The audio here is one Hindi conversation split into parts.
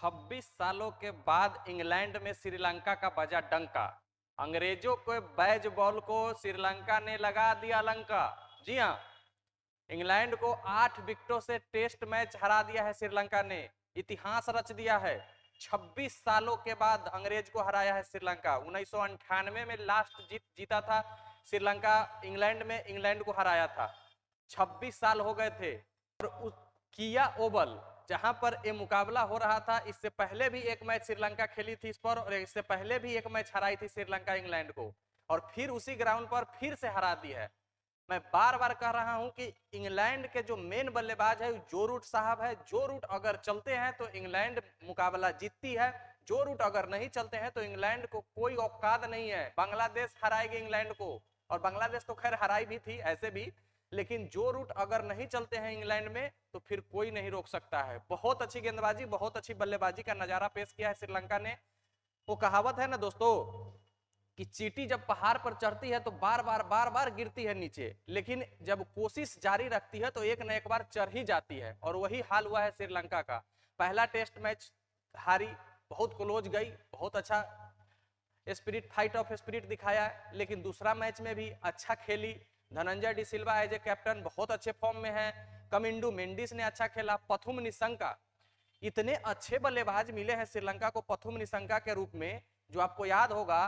26 सालों के बाद इंग्लैंड में श्रीलंका का बजा डंका। अंग्रेजों के बैज बॉल को श्रीलंका ने लगा दिया लंका। जी हाँ, इंग्लैंड को 8 विकेटों से टेस्ट मैच हरा दिया है श्रीलंका ने, इतिहास रच दिया है। 26 सालों के बाद अंग्रेज को हराया है श्रीलंका। 1998 में लास्ट जीता था श्रीलंका, इंग्लैंड में इंग्लैंड को हराया था। 26 साल हो गए थे। और किया ओवल जहां पर ये मुकाबला हो रहा था, इससे पहले भी एक मैच श्रीलंका खेली थी इस पर, और इससे पहले भी एक मैच हराई थी श्रीलंका इंग्लैंड को, और फिर उसी ग्राउंड पर फिर से हरा दी है। मैं बार बार कह रहा हूं कि इंग्लैंड के जो मेन बल्लेबाज है जो रूट साहब है, जो रूट अगर चलते हैं तो इंग्लैंड मुकाबला जीतती है, जो रूट अगर नहीं चलते हैं तो इंग्लैंड को कोई औकात नहीं है। बांग्लादेश हराएगी इंग्लैंड को, और बांग्लादेश तो खैर हराई भी थी ऐसे भी, लेकिन जो रूट अगर नहीं चलते हैं इंग्लैंड में तो फिर कोई नहीं रोक सकता है। बहुत अच्छी गेंदबाजी, बहुत अच्छी बल्लेबाजी का नजारा पेश किया है श्रीलंका ने। वो कहावत है ना दोस्तों कि चींटी जब पहाड़ पर चढ़ती है तो बार बार गिरती है नीचे, लेकिन जब कोशिश जारी रखती है तो एक न एक बार चढ़ ही जाती है, और वही हाल हुआ है श्रीलंका का। पहला टेस्ट मैच हारी, बहुत क्लोज गई, बहुत अच्छा स्पिरिट, फाइट ऑफ स्पिरिट दिखाया, लेकिन दूसरा मैच में भी अच्छा खेली। Dhananjaya de Silva as a captain बहुत अच्छे फॉर्म में है। कमिंडू मेंडिस ने अच्छा खेला। पथुम निशंका, इतने अच्छे बल्लेबाज मिले हैं श्रीलंका को पथुम निशंका के रूप में, जो आपको याद होगा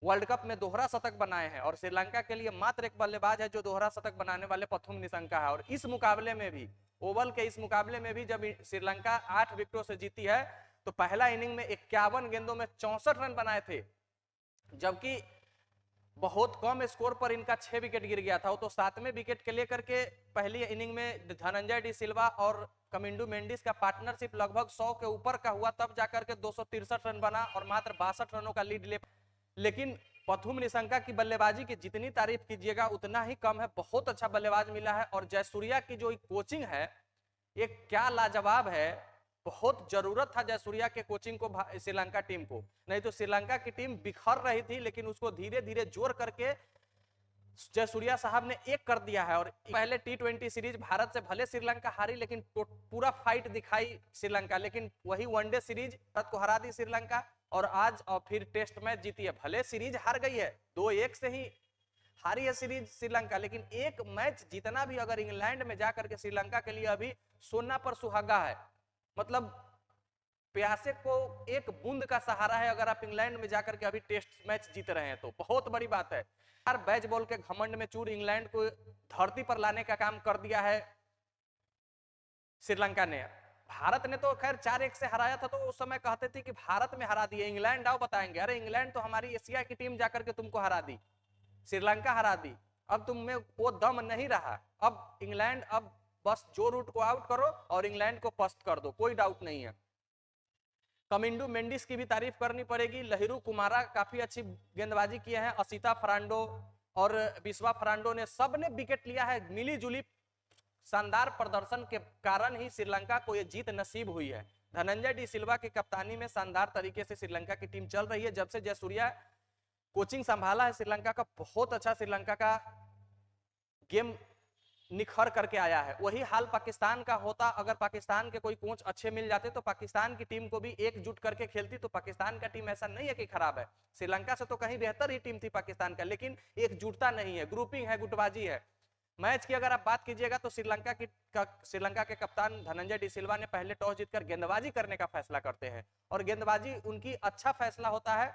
वर्ल्ड कप में दोहरा शतक बनाए हैं, और श्रीलंका के लिए मात्र एक बल्लेबाज है जो दोहरा शतक बनाने वाले पथुम निशंका है। और इस मुकाबले में भी, ओवल के इस मुकाबले में भी, जब श्रीलंका 8 विकेटों से जीती है तो पहला इनिंग में 51 गेंदों में 64 रन बनाए थे, जबकि बहुत कम स्कोर पर इनका 6 विकेट गिर गया था। वो तो 7वें विकेट के लेकर के पहली इनिंग में धनंजय डी सिल्वा और कमिंडू मेंडिस का पार्टनरशिप लगभग 100 के ऊपर का हुआ, तब जाकर के 263 रन बना और मात्र 62 रनों का लीड ले। लेकिन पथुम निशंका की बल्लेबाजी की जितनी तारीफ कीजिएगा उतना ही कम है। बहुत अच्छा बल्लेबाज मिला है, और जयसूर्या की जो कोचिंग है ये क्या लाजवाब है। बहुत जरूरत था जयसूर्या के कोचिंग को श्रीलंका टीम को, नहीं तो श्रीलंका की टीम बिखर रही थी, लेकिन उसको धीरे धीरे जोड़ करके जयसूर्या साहब ने एक कर दिया है। और पहले T20 सीरीज भारत से भले श्रीलंका हारी, लेकिन पूरा फाइट दिखाई श्रीलंका, लेकिन वही वनडे सीरीज भारत को हरा दी श्रीलंका, और आज और फिर टेस्ट मैच जीती है। भले सीरीज हार गई है, 2-1 से ही हारी है सीरीज श्रीलंका, लेकिन एक मैच जीतना भी अगर इंग्लैंड में जाकर के श्रीलंका के लिए अभी सोना पर सुहागा है। मतलब प्यासे को एक बूंद का सहारा है अगर आप इंग्लैंड में जाकर के अभी टेस्ट मैच जीत रहे हैं तो बहुत बड़ी बात है। हर बैच बॉल के घमंड में चूर इंग्लैंड को धरती पर लाने का काम कर दिया है श्रीलंका ने। भारत ने तो खैर 4-1 से हराया था, तो उस समय कहते थे कि भारत में हरा दिए, इंग्लैंड आओ बताएंगे। अरे इंग्लैंड तो हमारी एशिया की टीम जाकर के तुमको हरा दी, श्रीलंका हरा दी, अब तुम में वो दम नहीं रहा। अब इंग्लैंड, अब बस जो रूट को आउट करो और इंग्लैंड को पस्त कर दो, कोई डाउट नहीं है। कमिंडू मेंडिस की भी तारीफ करनी पड़ेगी। लहिरू कुमारा काफी अच्छी गेंदबाजी किए हैं। असिता फर्नांडो और विश्वा फर्नांडो ने सबने विकेट लिया है। मिली जुली शानदार प्रदर्शन के कारण ही श्रीलंका को यह जीत नसीब हुई है। धनंजय डी सिल्वा की कप्तानी में शानदार तरीके से श्रीलंका की टीम चल रही है। जब से जयसूर्या कोचिंग संभाला है श्रीलंका का, बहुत अच्छा श्रीलंका का गेम निखर करके आया है। वही हाल पाकिस्तान का होता, अगर पाकिस्तान के कोई कोच अच्छे मिल जाते तो पाकिस्तान की टीम को भी एकजुट करके खेलती, तो पाकिस्तान का टीम ऐसा नहीं है कि खराब है, श्रीलंका से तो कहीं बेहतर ही टीम थी पाकिस्तान का, लेकिन एकजुटता नहीं है, ग्रुपिंग है, गुटबाजी है। मैच की अगर आप बात कीजिएगा तो श्रीलंका के कप्तान धनंजय डी सिल्वा ने पहले टॉस जीतकर गेंदबाजी करने का फैसला करते हैं, और गेंदबाजी उनकी अच्छा फैसला होता है,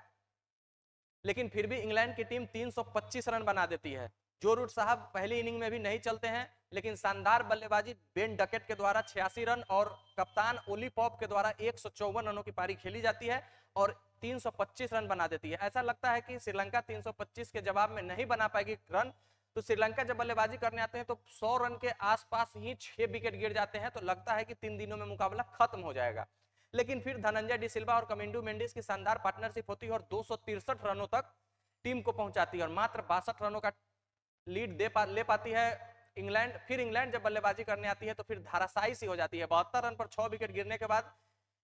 लेकिन फिर भी इंग्लैंड की टीम 325 रन बना देती है। जो रूट साहब पहली इनिंग में भी नहीं चलते हैं, लेकिन शानदार बल्लेबाजी बेन डकेट के द्वारा 86 रन और कप्तान ओली पॉप के द्वारा 154 रनों की पारी खेली जाती है और 325 रन बना देती है। ऐसा लगता है कि श्रीलंका 325 के जवाब में नहीं बना पाएगी रन, तो श्रीलंका जब बल्लेबाजी करने आते हैं तो 100 रन के आसपास ही 6 विकेट गिर जाते हैं, तो लगता है कि 3 दिनों में मुकाबला खत्म हो जाएगा। लेकिन फिर धनंजय डी सिल्वा और कमिंडू मेंडिस की शानदार पार्टनरशिप होती है और 263 रनों तक टीम को पहुंचाती है, और मात्र 62 रनों का लीड ले पाती है इंग्लैंड। फिर इंग्लैंड जब बल्लेबाजी करने आती है तो फिर धाराशायी सी हो जाती है। 72 रन पर 6 विकेट गिरने के बाद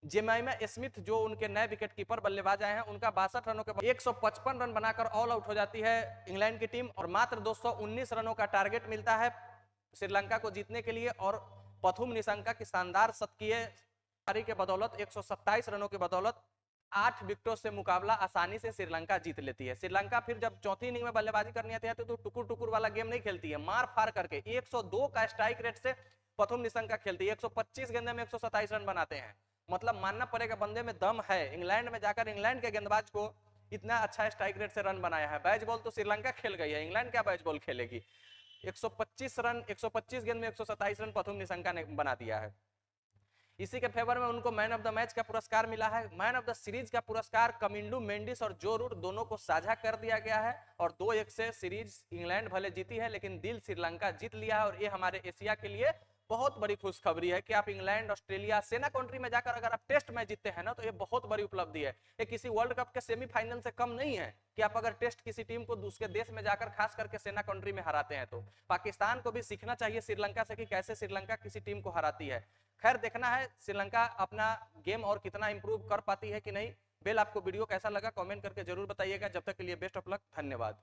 जेमाइमा स्मिथ जो उनके नए विकेट कीपर बल्लेबाज आए हैं, उनका 62 रनों के बाद 155 रन बनाकर ऑल आउट हो जाती है इंग्लैंड की टीम, और मात्र 219 रनों का टारगेट मिलता है श्रीलंका को जीतने के लिए। और पथुम निशंका की शानदार शतकीय पारी के बदौलत 127 रनों के बदौलत 8 विकेटों से मुकाबला आसानी से श्रीलंका जीत लेती है। श्रीलंका फिर जब चौथी इनिंग में बल्लेबाजी करनी आती है तो टुकुर टुकुर वाला गेम नहीं खेलती है, मार फार करके 102 का स्ट्राइक रेट से प्रथम निशंका खेलती है। 125 गेंदे में 127 रन बनाते हैं, मतलब मानना पड़ेगा बंदे में दम है। इंग्लैंड में जाकर इंग्लैंड के गेंदबाज को इतना अच्छा स्ट्राइक रेट से रन बनाया है। बैच बॉल तो श्रीलंका खेल गई है, इंग्लैंड क्या बैच बॉल खेलेगी। 125 गेंद में 127 रन प्रथम निशंका ने बना दिया है। इसी के फेवर में उनको मैन ऑफ द मैच का पुरस्कार मिला है। मैन ऑफ द सीरीज का पुरस्कार कमिंडू मेंडिस और जो रूट दोनों को साझा कर दिया गया है और 2-1 से सीरीज इंग्लैंड भले जीती है लेकिन दिल श्रीलंका जीत लिया है। और ये हमारे एशिया के लिए बहुत बड़ी खुशखबरी है कि आप इंग्लैंड, ऑस्ट्रेलिया, सेना कंट्री में जाकर अगर आप टेस्ट मैच जीतते हैं ना तो ये बहुत बड़ी उपलब्धि है। ये किसी वर्ल्ड कप के सेमीफाइनल से कम नहीं है कि आप अगर टेस्ट किसी टीम को दूसरे देश में जाकर खास करके सेना कंट्री में हराते हैं। तो पाकिस्तान को भी सीखना चाहिए श्रीलंका से कि कैसे श्रीलंका किसी टीम को हराती है। खैर देखना है श्रीलंका अपना गेम और कितना इंप्रूव कर पाती है कि नहीं। बेल, आपको वीडियो कैसा लगा कमेंट करके जरूर बताइएगा। जब तक के लिए बेस्ट ऑफ लक, धन्यवाद।